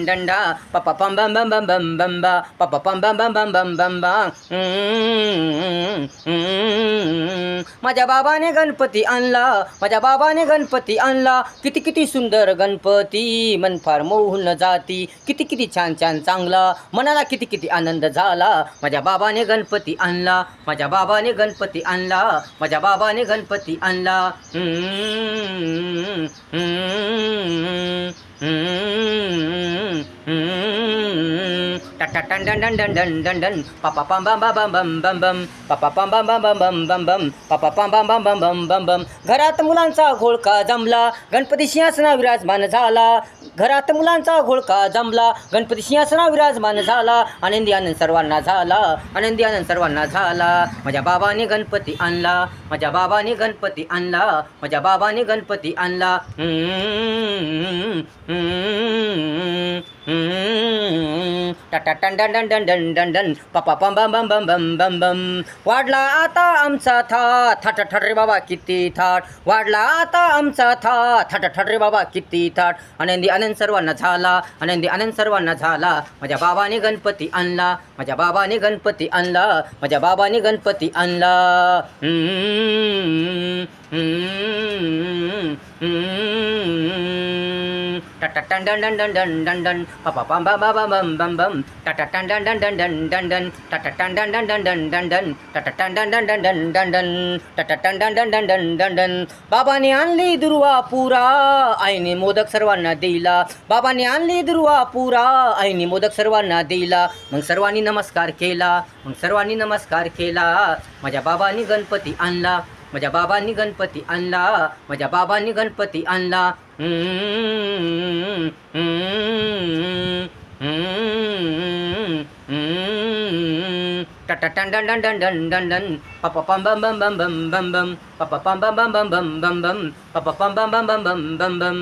टंडा पप्पा पम बम बम बम बम बम बा पप्पा पम बम बम बम बम बम बा. माझ्या बाबाने गणपती आणला, माझ्या बाबाने गणपती आणला, किती किती सुंदर गणपती, मन फार मोहून जाती, किती किती छान छान चांगला, मनाला किती किती आनंद झाला. माझ्या बाबाने गणपती आणला, माझ्या बाबाने गणपती आणला, माझ्या बाबाने गणपती आणला. टन पापा पम बम बम बम बम बम पापा पम बम बम बम बम बम पापा पम बम बम बम बम बम बम. घरात मुलांचा घोळका जमला, गणपती सिंहासना विराजमान झाला, घरात मुलांचा घोळका जमला, गणपती सिंहासना विराजमान झाला, आनंदी आनंद सर्वांना झाला, आनंदी आनंद सर्वांना झाला. माझ्या बाबाने गणपती आणला, माझ्या बाबाने गणपती आणला, माझ्या बाबाने गणपती आणला. टन पप्पा पम बम बम बम बम बम बम. वाढला आता आमचा थाट, थाट थाट रे बाबा किती थाट, वाढला आता आमचा थाट, थाट थाट रे बाबा किती थाट. आनंदी आनंद सर्वांना झाला, आनंदी आनंद सर्वांना झाला. माझ्या बाबाने गणपती आणला, माझ्या बाबाने गणपती आणला, माझ्या बाबाने गणपती आणला. टन पप्पा पम बम बम बम बम बम टन. बाबाने आणली दुर्वा पुरा, आईने मोदक सर्वांना दिला, बाबाने आणली दुर्वा पुरा, आईने मोदक सर्वांना दिला. मग सर्वांनी नमस्कार केला, मग सर्वांनी नमस्कार केला. माझ्या बाबांनी गणपती आणला, माझ्या बाबांनी गणपती आणला, माझ्या बाबांनी गणपती आणला. टन पप्पा पम बम बम बम बम बम बम पप्पा पम बम बम बम बम बम बम पप्पा पम बम बम बम बम बम बम.